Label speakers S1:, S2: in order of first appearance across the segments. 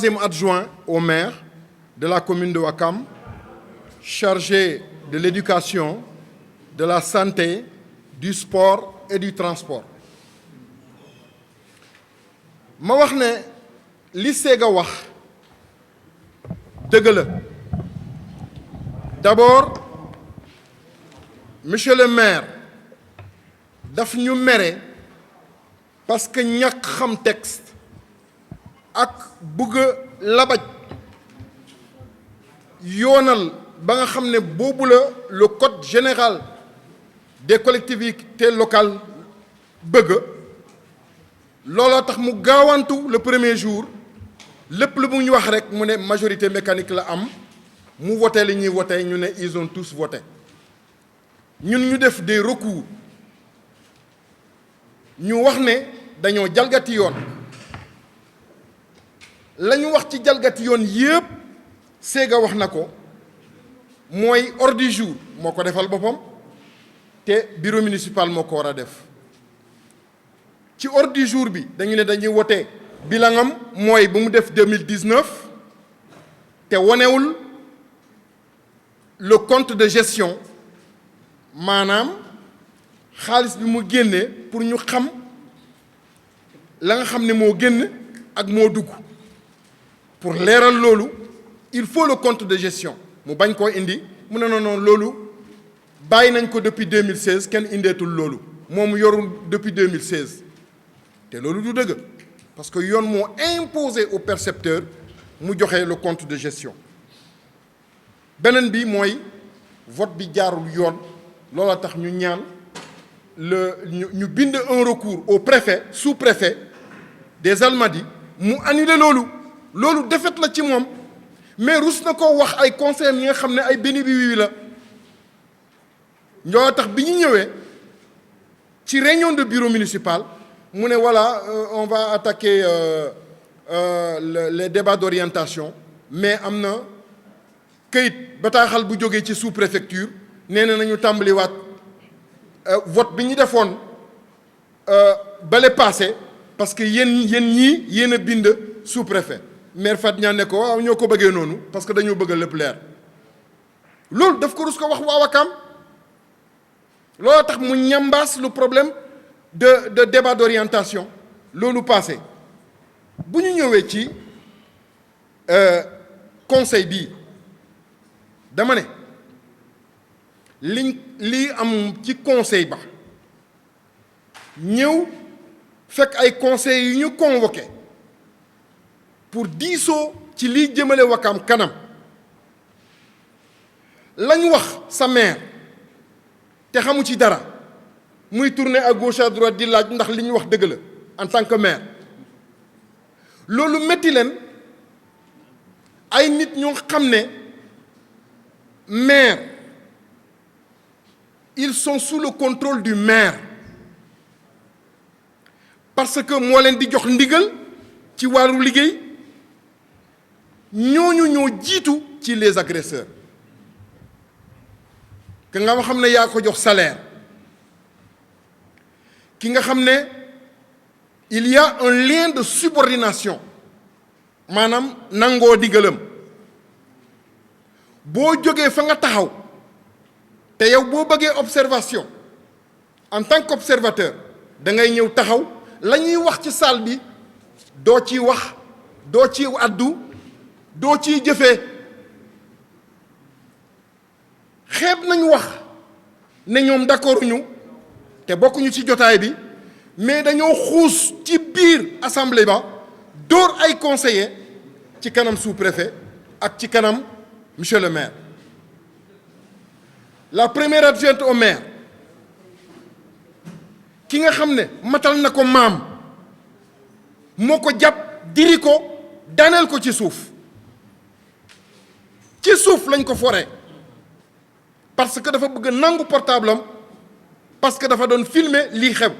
S1: Troisième adjoint au maire de la commune de Ouakam, chargé de l'éducation, de la santé, du sport et du transport. ma wax ne li Séga wax dëgg la d'abord monsieur le maire daf ñu mere parce que ñàkk xam texte ak bëgg labaj yoonal ba nga xam ne boobu la le code général des collectivités locales bëgg looloo tax mu gaawantu le premier jour lépp lu mu ñu wax rek mu ne majorité mécanique la am mu voté li ñuy voté ñu ne ils ont tous voté ñun ñu def des recours ñu wax ne dañoo jalgati yoon la ñu wax ci jalgati yoon yépp Séga wax na ko mooy ordre du jour moo ko defal boppam te bureau municipal moo ko war a def ci ordre du jour bi dañu ne dañuy wote bilangam mooy bu mu def 2019 te wonewul le compte de gestion maanaam xaalis bi mu génnee pour ñu xam la nga xam ne moo génn ak moo dugg pour leeral loolu il faut le compte de gestion mu bañ koo indi mu ne non loolu bàyyi nañ ko depuis 2016 kenn indeetul loolu moom yorul depuis 2016 te loolu du dëgg parce que yoon moo imposé au percepteur mu joxe le compte de gestion beneen bi mooy vote bi jaarul yoon loola tax ñu ñaan ñu bind un recours au préfet sous-préfet des Almadies mu annuler loolu défaite la ci moom mais rus na ko wax ay conseillers yi nga xam ne ay béni bi wii la ñoo tax bi ñu ñëwee ci réunion de bureau municipal mu ne voilà on va attaquer les débats d'orientation mais am na këyit bataaxal bu jógee ci sous-préfecture nee na nañu tàmbaliwaat vote bi ñu defoon bale passé parce que yéen ñii yéen a bind sous-préfet maire Fat Niane ne ko waaw ñoo ko bëggee noonu parce que dañoo bëgg lépp leer loolu daf ko rus ko wax waa Ouakam loolu tax mu ñambaas le problème de débat d'orientation loolu passé bu ñu ñëwee ci conseil bii dama ne lii am ci conseil ba ñëw fekk ay conseils yu ñu convoqué pour diisoo ci liy jëmale Ouakam kanam lañ wax sa maire te xamu ci dara muy tourner à gauche à droite di laaj ndax li ñu wax dëgg la en tant que maire loolu metti leen ay nit ñu xam ne maire ils sont sous le contrôle du maire parce que moo leen di jox ndigal ci wàllu liggéey ñooñu ñoo jiitu ci les agresseurs ki nga xam ne yaa ko jox salaire ki nga xam ne il y a un lien de subordination maanaam nangoo digalam boo jógee fa nga taxaw te yow boo bëggee observation en tant qu'observateur da ngay ñëw taxaw la ñuy wax ci salle bi doo ciy wax doo ci addu doo ciy jëfee xeeb nañu wax ne ñoom d'accord ñu te bokkuñu ci jotaay bi mais dañoo xuus ci biir assemblée ba dóor ay conseillers ci kanam sous-préfet ak ci kanam monsieur le maire la première adjointe au maire ki nga xam ne matal na ko maam moo ko jàpp diri ko daaneel ko ci suuf lañ ko foree parce que dafa bëgg nangu portable am parce que dafa doon filmer lii xew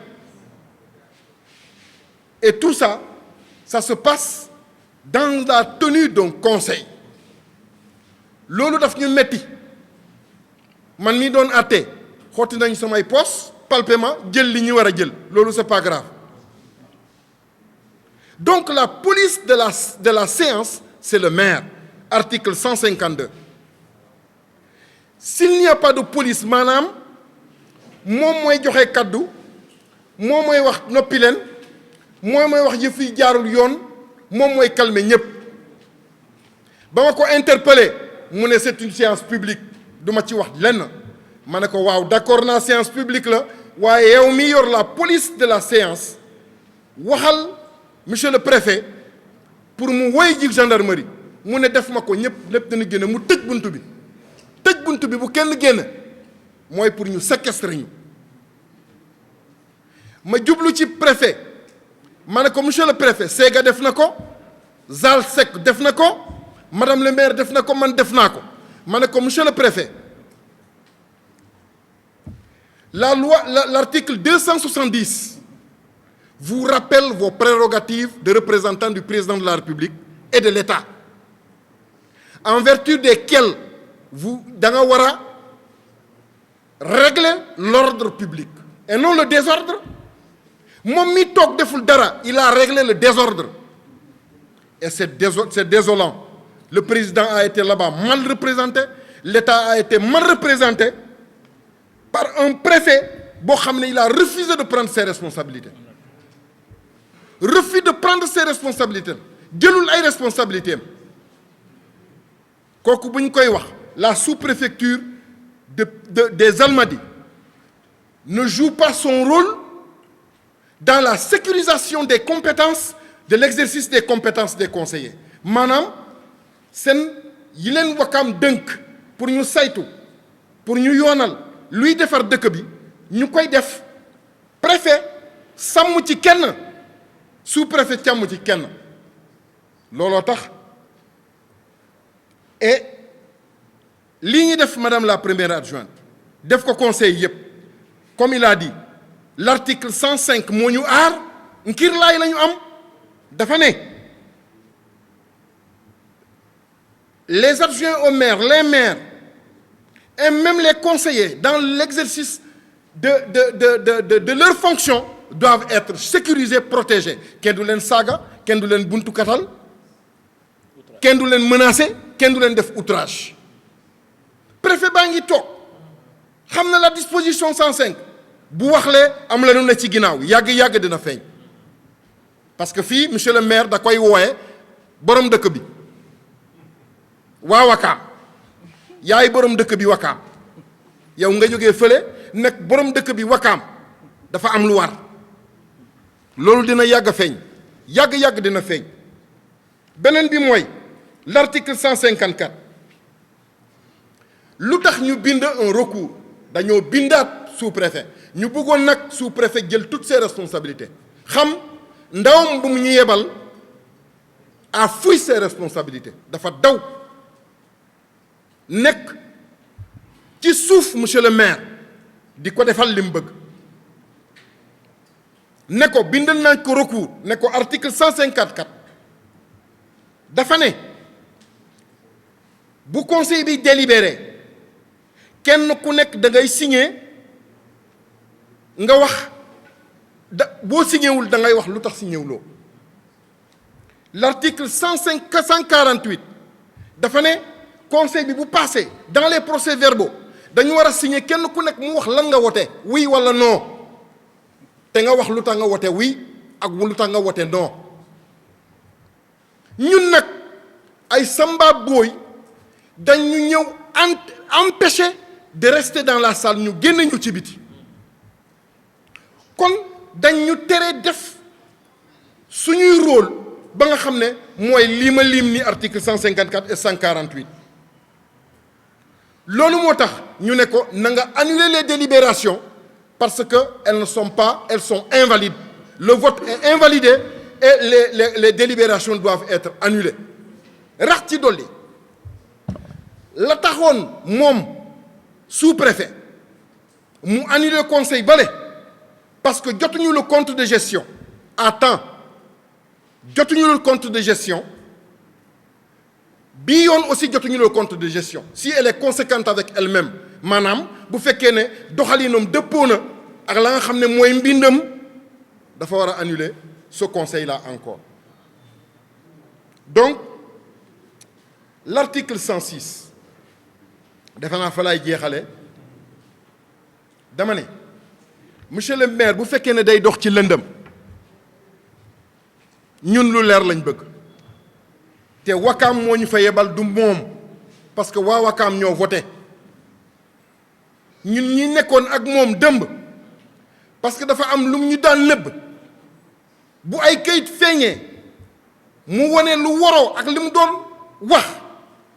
S1: et tout ça se passe dans la tenue d'un conseil loolu daf ñu metti man mi doon àtte xotti nañ samay poste palpé ma jël li ñu war a jël loolu c'est pas grave Donc la police de la séance, c'est le maire. Article 152. S'il n'y a pas de police, madame, moom mooy joxe kaddu, moom mooy wax noppi leen, moom mooy wax yëf yi jaarul yoon, moom mooy calmer ñëpp. ba ma ko interpellé mu ne c'est une séance publique du ma ci wax lenn ma ne ko waaw d'accord naa séance publique la waaye yow mi yor la police de la séance waxal monsieur le préfet pour mu woy ji gendarmerie mu ne def ma ko ñëpp lépp dana génne mu tëj buntu bi bu kenn génn mooy pour ñu séquestrer ñu ma jublu ci préfet ma ne ko monsieur le préfet Sega def na ko Zal Seck def na ko madame le maire def na ko man def naa ko ma ne ko monsieur le préfet l'article 270 vous rappelle vos prérogatives de représentant du président de la République et de l'État en vertu desquelles vous da nga war a régler l'ordre public et non le désordre moom mi toog deful dara il a réglé le désordre et c'est désolant. Le président a été là-bas mal représenté, l'État a été mal représenté par un préfet boo xam ne il a refusé de prendre ses responsabilités. Refus de prendre ses responsabilités jëlul ay responsabilités am kooku bu ñu koy wax la sous-préfecture des Almadies ne joue pas son rôle dans la sécurisation des compétences de l'exercice des compétences des conseillers maanaam seen yi leen Wakaam dënk pour ñu saytu pour ñu yoonal luy defar dëkk bi ñu koy def préfet sàmm ci kenn sous-préfet càmm ci kenn looloo tax et lii ñu def madame la première adjointe def ko conseil yépp comme il a dit l'article 105 moo ñu aar ngir laay la ñu am dafa ne les adjoints au maire les maires et même les conseillers dans l'exercice de leurs fonctions doivent être sécurisés protégés kenn du leen saaga kenn du leen buntu katal kenn du leen menacer kenn du leen def outrage préfet baa ngi toog xam na la disposition 105 bu waxlee am la nu ne ci ginnaaw yàgg dina feeñ parce que fii monsieur le maire da koy wooye borom dëkk bi waa Wakaam yaay borom dëkk bi Wakaam yow nga jógee fële nekk borom dëkk bi Wakaam dafa am lu war loolu dina yàgg a feeñ yàgg dina feeñ beneen bi mooy l'article 154 lu tax ñu bind un recours dañoo bindaat sous-préfet ñu bëggoon nag sous-préfet jël toutes ses responsabilités xam ndawam bu mu ñu yebal a fouillé ses responsabilités dafa daw nekk ci suuf monsieur le maire di ko defal li mu bëgg ne ko bindal nañ ko recours ne ko article 154 dafa ne bu conseil bi délibéré kenn ku nekk da ngay signer nga wax boo signéwul da ngay wax lu tax signéwuloo l'article 148 dafa ne conseil bi bu passé dans les procès-verbaux dañu war a signer kenn ku nekk mu wax lan nga wote oui wala non te nga wax lu tax nga wote oui ak lu tax nga wote non ñun nag ay samba booy dañu ñëw empêcher de rester dans la salle ñu génn ñu ci biti kon dañ ñu tere def suñuy rôle ba nga xam ne mooy lii ma lim ni article 154 et 148 loolu moo tax ñu ne ko na nga annuler les délibérations parce que elles sont invalides le vote est invalidé et les délibérations doivent être annulées rax ci dolli la taxoon moom sous-préfet mu annuler conseil bale parce que jotuñu le compte de gestion à temps jotuñu le compte de gestion bii yoon aussi jotuñu le compte de gestion si elle est conséquente avec elle-même maanaam bu fekkee ne doxalinam dëppoo na ak la nga xam ne mooy mbindam dafa war a annuler ce conseil là encore donc l'article 106 defe naa fa laay jeexale dama ne monsieur le maire bu fekkee ne day dox ci lëndëm ñun lu leer lañ bëgg te Wakaam moo ñu fa yebal du moom parce que waa Wakaam ñoo voté ñun ñi nekkoon ak moom dëmb parce que dafa am lu ñu daan nëbb bu ay kayit feeñee mu wone lu waroo ak li mu doon wax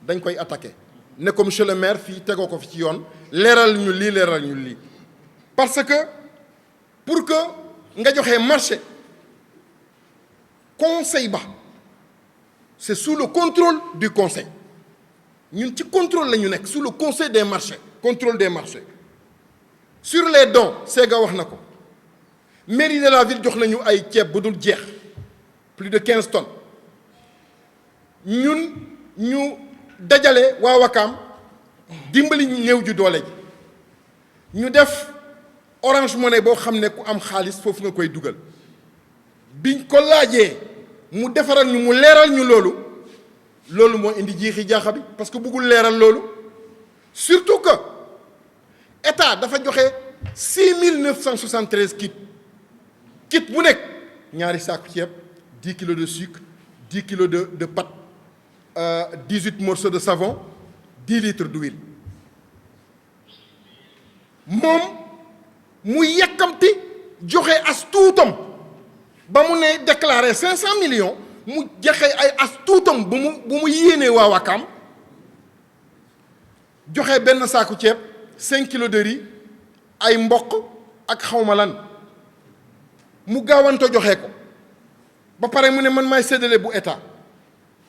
S1: dañ koy attaqué ne ko monsieur le maire fii tegoo ko fi ci yoon leeral ñu lii parce que pour que nga joxe marché conseil ba c'est sous le contrôle du conseil ñun ci contrôle la ñu nekk sous le conseil des marchés contrôle des marchés sur les dons Sega wax na ko mairie de la ville jox nañu ay ceeb bu dul jeex plus de 15 tonnes ñun ñu dajale waa Wakaam dimbali néew ju doole ji ñu def Orange Money boo xam ne ku am xaalis foofu nga koy dugal biñ ko laajee mu defaral ñu mu leeral ñu loolu moo indi jiixi jaaxa bi parce que bëggul leeral loolu surtout que état dafa joxe 6973 kit bu nekk ñaari saaku ceeb 10 kilos de sucre 10 kilos de pâte 18 morceaux de savon 10 litres d'huile moom mu yàkkamti joxe as tuutam ba mu ne déclaré 500 millions mu joxe ay as tuutam bu mu yéenee waa Wakaam joxe benn saaku ceeb 5 kilos de riz ay mboq ak xawma lan mu gaawanto joxe ko ba pare mu ne man maay séddale bu état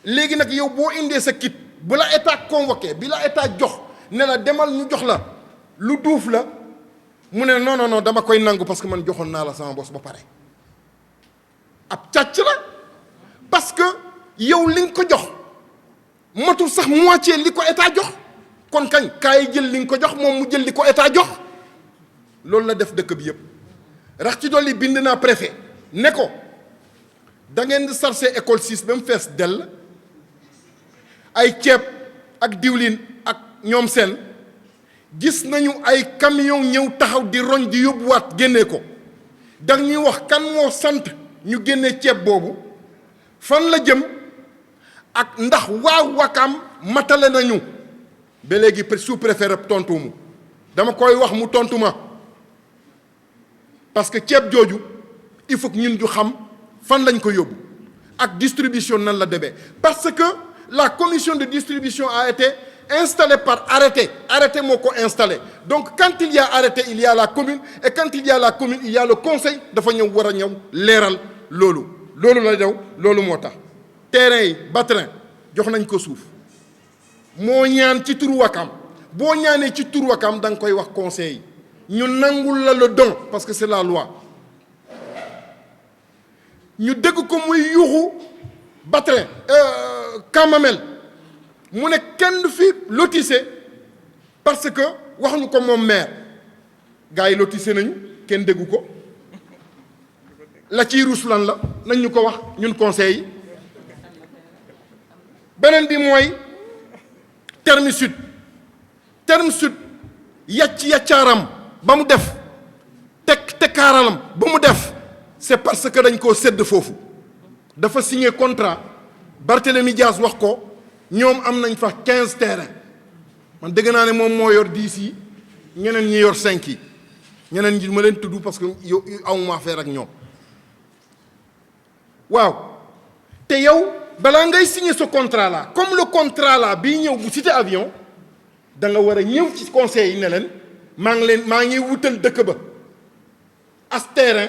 S1: léegi nag yow boo indee sa kit bu la état convoqué bi la état jox ne la demal ñu jox la lu duuf la mu ne non dama koy nangu parce que man joxoon naa la sama bos ba pare ab càcc la parce que yow li nga ko jox matul sax moitié li ko état jox kon kañ kaay jël li nga ko jox moom mu jël li ko état jox loolu la def dëkk bi yëpp rax ci dolli bind naa préfet ne ko da ngeen di sarse école 6 ba mu fees dell ay ceeb ak diwlin ak ñoom seen gis nañu ay camion ñëw taxaw di roñ di yóbbuwaat génnee ko da ñuy wax kan moo sant ñu génnee ceeb boobu fan la jëm ak ndax waa Wakaam matale nañu ba léegi sous-préfet rek tontumu dama koy wax mu tontu ma parce que ceeb jooju il faut que ñun ñu xam fan lañ ko yóbbu ak distribution nan la demee parce que la commission de distribution a été installée par arrêté moo ko installé donc quand il y a arrêté il y a la commune et quand il y a la commune il y a le conseil dafa ñëw war a ñëw leeral loolu la daw loolu moo tax terrain yi Batrin jox nañ ko suuf moo ñaan ci turu Wakaam boo ñaanee ci turu Wakaam da nga koy wax conseil yi ñu nangul la le don parce que c'est la loi ñu dégg ko muy yuuxu Batrin Kamamel mu ne kenn du fi lotissé parce que waxuñu ko moom maire gars yi lotissé nañu kenn déggu ko la ciy ruus lan la nañ ñu ko wax ñun conseil yi beneen bi mooy terme sud yaccaaram ba mu def tekkaaralam ba mu def c'est parce que dañ koo sédd foofu dafa signé contrat Barthélémy Dias wax ko ñoom am nañ fa 15 terrain man dégg naa ne moom moo yor 10 yi ñeneen ñi yor 5 yi ñeneen ñi ma leen tudd parce que yow awuma affaire ak ñoom waaw te yow balaa ngay signer ce contrat là comme le contrat là bii ñëw bu cité avion da nga war a ñëw ci conseil yi ne leen maa ngi wutal dëkk ba as terrain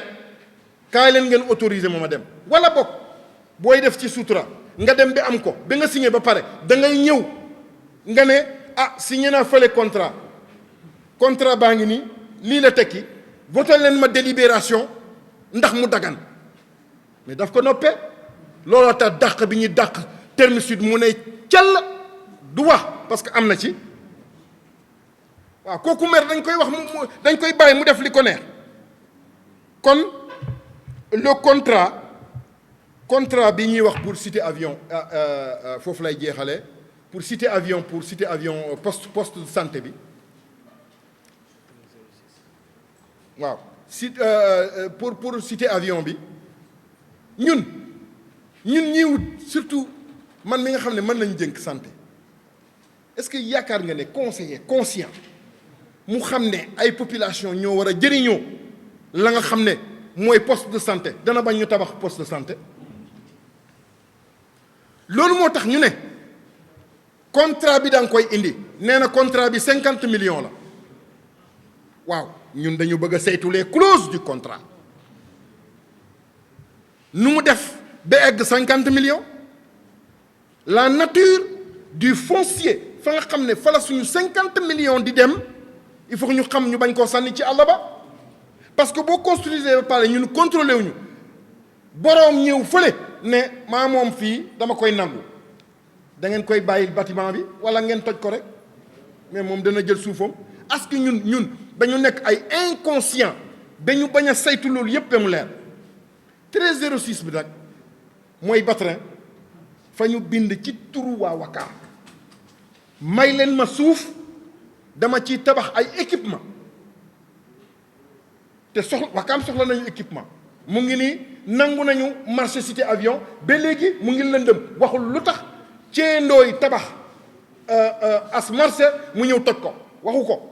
S1: kaay leen ngeen autoriser ma dem wala bokk booy def ci sutura nga dem bi am ko ba nga signé ba pare da ngay ñëw nga ne signé naa fële contrat baa ngi nii lii la tekki voté leen ma délibération ndax mu dagan mais daf ko noppee looloo tax dàq bi ñuy dàq terme sud mu ne cal du wax parce que am na ci waaw kooku mer dañ koy wax dañ koy bàyyi mu def li ko neex kon le contrat contrat bi ñuy wax pour cité avion foofu lay jeexale pour cité avion poste de santé bi waaw pour cité avion bi ñun ñiy wut surtout man mi nga xam ne mën lañu jënk santé est-ce que yaakaar nga ne conseiller conscient mu xam ne ay population ñoo war a jëriñoo la nga xam ne mooy poste de santé dana bañ ñu tabax poste de santé loolu moo tax ñu ne contrat bi da nga koy indi nee na contrat bi 50 millions la waaw ñun dañu bëgg a saytu les clauses du contrat nu mu def ba egg 50 millions la nature du foncier fa nga xam ne fa la suñu 50 millions di dem il faut que ñu xam ñu bañ koo sànni ci àll ba parce que boo construisé ba pare ñun contrôlé wuñu boroom ñëw fële ne maa moom fii dama koy nangu da ngeen koy bàyyil bâtiment bi wala ngeen toj ko rek mais moom dana jël suufam est-ce que ñun dañu nekk ay inconscient dañu bañ a saytu loolu yépp ba mu leer 1306 bi nag mooy Batrin fa ñu bind ci turu waa Wakaam may leen ma suuf dama ciy tabax ay équipement te Wakaam soxla nañu équipement mu ngi nii nangu nañu marché cité avion ba léegi mu ngi lëndëm waxul lu tax ceendooy tabax as marché mu ñëw toj ko waxu ko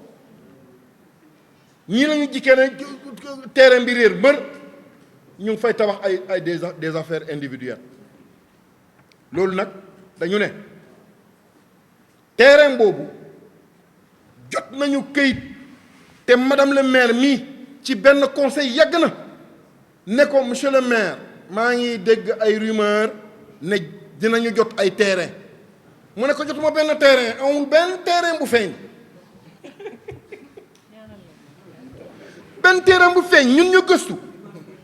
S1: ñii lañu jikkee ne terrain bi réer bër ñu ngi fay tabax ay des affaires individuelles loolu nag dañu ne terrain boobu jot nañu këyit te madame le maire mii ci benn conseil yàgg na ne ko monsieur le maire maa ngi dégg ay rumeur ne dinañu jot ay terrain mu ne ko jotuma benn terrain amul benn terrain bu feeñ benn terrain bu feeñ ñun ñu gëstu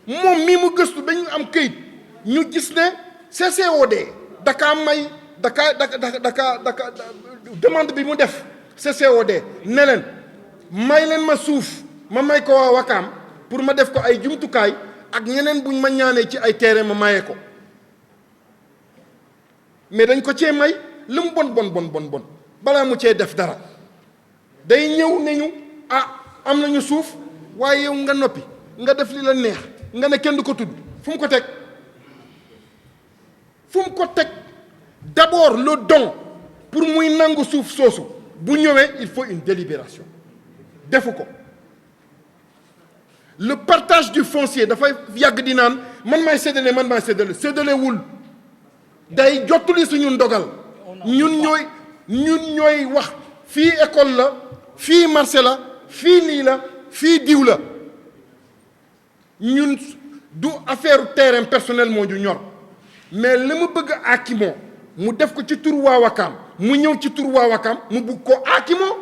S1: moom mii mu gëstu dañu am këyit ñu gis ne CCOD daka may daka demande bi mu def CCOD ne leen may leen ma suuf ma may ko waa Wakaam pour ma def ko ay jumtukaay ak ñeneen buñ ma ñaanee ci ay terrain ma maye ko mais dañ ko cee may lu mu bon balaa mu cee def dara day ñëw ne ñu am nañu suuf waaye yow nga noppi nga def li la neex nga ne kenn du ko tudd fu mu ko teg d'abord le don pour muy nangu suuf soosu bu ñëwee il faut une délibération defu ko le partage du foncier dafay yàgg di naan man maay séddale wul day jottali suñu ndogal ñun ñooy wax fii école la fii marché la fii lii la fii diw la ñun du affaire terrain personnel moo ñu ñor mais li mu bëgg a aakimoo mu def ko ci tur waa Wakaam mu ñëw ci tur waa Wakaam mu bugg ko aakimoo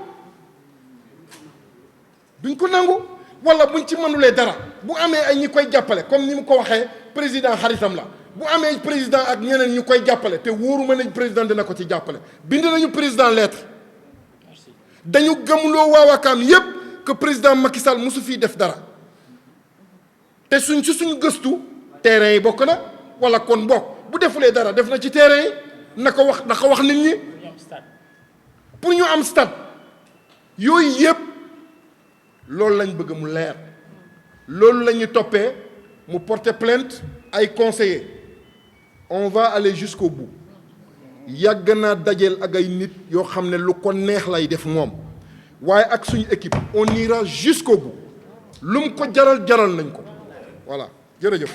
S1: duñ ko nangu wala buñ ci mënulee dara bu amee ay ñi koy jàppale comme ni mu ko waxee président xaritam la bu amee président ak ñeneen ñu koy jàppale te wóoruma ne président dina ko ci jàppale bind nañu président lettre dañu gëmloo waa Wakaam yépp que président Macky Sall mosu fii def dara te suñ gëstu terrain yi bokk na wala kon bokk bu defulee dara def na ci terrain yi na ko wax nit ñi pour ñu am stade yooyu yëpp loolu lañ bëgg mu leer loolu la ñu toppee mu porter plainte ay conseillers on va aller jusqu'au bout yàgg naa dajeel ak ay nit yoo xam ne lu ko neex lay def moom waaye ak suñu équipe on ira jusqu'au bout lu mu ko jaral nañ ko voilà jërëjëf